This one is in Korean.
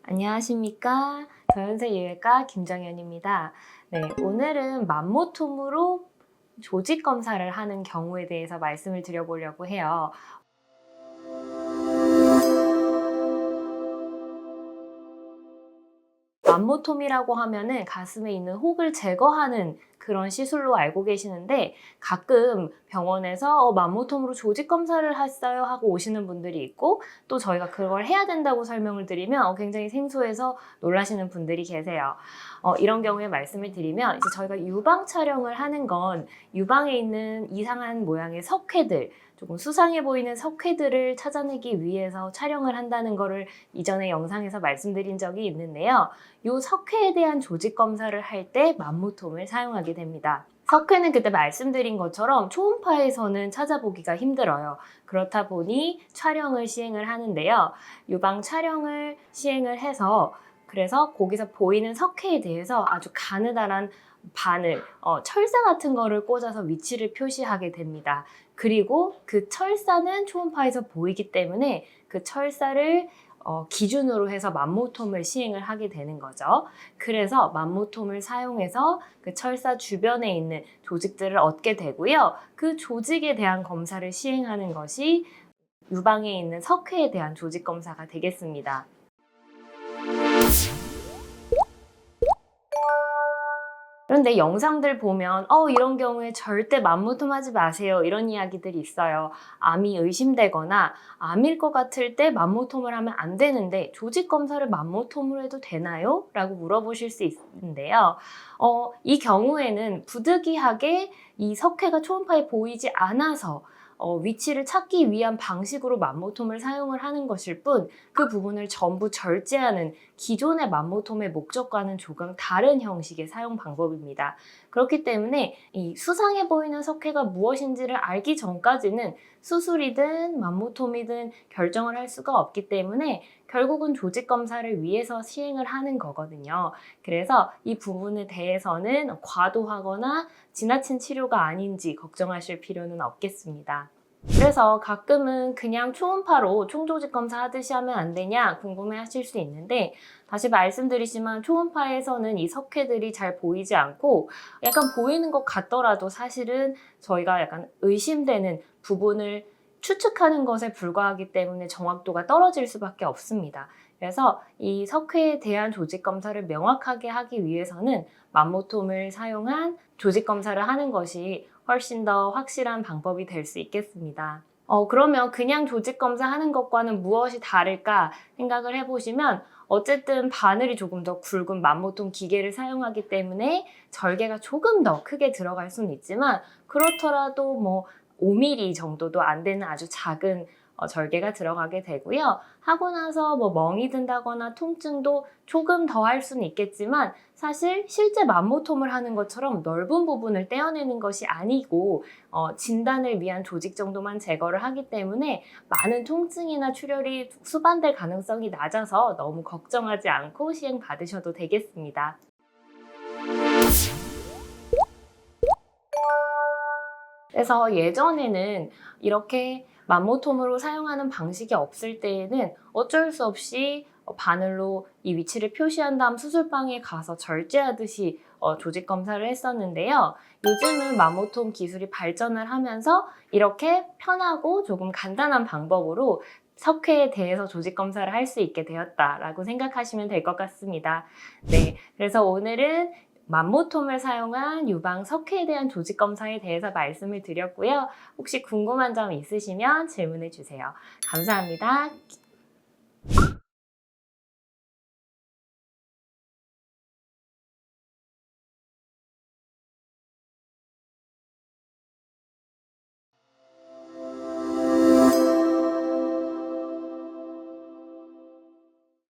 안녕하십니까. 저연세유외과 김정현입니다. 네, 오늘은 맘모톰으로 조직 검사를 하는 경우에 대해서 말씀을 드려보려고 해요. 맘모톰이라고 하면은 가슴에 있는 혹을 제거하는 그런 시술로 알고 계시는데, 가끔 병원에서 맘모톰으로 조직 검사를 했어요 하고 오시는 분들이 있고, 또 저희가 그걸 해야 된다고 설명을 드리면 굉장히 생소해서 놀라시는 분들이 계세요. 이런 경우에 말씀을 드리면, 이제 저희가 유방 촬영을 하는 건 유방에 있는 이상한 모양의 석회들, 조금 수상해 보이는 석회들을 찾아내기 위해서 촬영을 한다는 거를 이전에 영상에서 말씀드린 적이 있는데요. 이 석회에 대한 조직 검사를 할 때 맘모톰을 사용하게 됩니다. 석회는 그때 말씀드린 것처럼 초음파에서는 찾아보기가 힘들어요. 그렇다 보니 촬영을 시행을 하는데요. 유방 촬영을 시행을 해서, 그래서 거기서 보이는 석회에 대해서 아주 가느다란 바늘, 철사 같은 거를 꽂아서 위치를 표시하게 됩니다. 그리고 그 철사는 초음파에서 보이기 때문에 그 철사를 기준으로 해서 맘모톰을 시행을 하게 되는 거죠. 그래서 맘모톰을 사용해서 그 철사 주변에 있는 조직들을 얻게 되고요. 그 조직에 대한 검사를 시행하는 것이 유방에 있는 석회에 대한 조직 검사가 되겠습니다. 그런데 영상들 보면 이런 경우에 절대 맘모톰 하지 마세요, 이런 이야기들이 있어요. 암이 의심되거나 암일 것 같을 때 맘모톰을 하면 안 되는데 조직 검사를 맘모톰으로 해도 되나요? 라고 물어보실 수 있는데요. 이 경우에는 부득이하게 이 석회가 초음파에 보이지 않아서 위치를 찾기 위한 방식으로 맘모톰을 사용을 하는 것일 뿐, 그 부분을 전부 절제하는 기존의 맘모톰의 목적과는 조금 다른 형식의 사용 방법입니다. 그렇기 때문에 이 수상해 보이는 석회가 무엇인지를 알기 전까지는 수술이든 맘모톰이든 결정을 할 수가 없기 때문에 결국은 조직 검사를 위해서 시행을 하는 거거든요. 그래서 이 부분에 대해서는 과도하거나 지나친 치료가 아닌지 걱정하실 필요는 없겠습니다. 그래서 가끔은 그냥 초음파로 총조직 검사 하듯이 하면 안 되냐 궁금해 하실 수 있는데, 다시 말씀드리지만 초음파에서는 이 석회들이 잘 보이지 않고 약간 보이는 것 같더라도 사실은 저희가 약간 의심되는 부분을 추측하는 것에 불과하기 때문에 정확도가 떨어질 수밖에 없습니다. 그래서 이 석회에 대한 조직 검사를 명확하게 하기 위해서는 맘모톰을 사용한 조직 검사를 하는 것이 훨씬 더 확실한 방법이 될 수 있겠습니다. 그러면 그냥 조직 검사하는 것과는 무엇이 다를까 생각을 해보시면, 어쨌든 바늘이 조금 더 굵은 맘모톰 기계를 사용하기 때문에 절개가 조금 더 크게 들어갈 수는 있지만, 그렇더라도 뭐 5mm 정도도 안 되는 아주 작은 절개가 들어가게 되고요. 하고 나서 뭐 멍이 든다거나 통증도 조금 더 할 수는 있겠지만, 사실 실제 맘모톰을 하는 것처럼 넓은 부분을 떼어내는 것이 아니고 진단을 위한 조직 정도만 제거를 하기 때문에 많은 통증이나 출혈이 수반될 가능성이 낮아서 너무 걱정하지 않고 시행 받으셔도 되겠습니다. 그래서 예전에는 이렇게 맘모톰으로 사용하는 방식이 없을 때에는 어쩔 수 없이 바늘로 이 위치를 표시한 다음 수술방에 가서 절제하듯이 조직 검사를 했었는데요. 요즘은 맘모톰 기술이 발전을 하면서 이렇게 편하고 조금 간단한 방법으로 석회에 대해서 조직 검사를 할 수 있게 되었다라고 생각하시면 될 것 같습니다. 네, 그래서 오늘은 맘모톰을 사용한 유방 석회에 대한 조직 검사에 대해서 말씀을 드렸고요. 혹시 궁금한 점 있으시면 질문해 주세요. 감사합니다.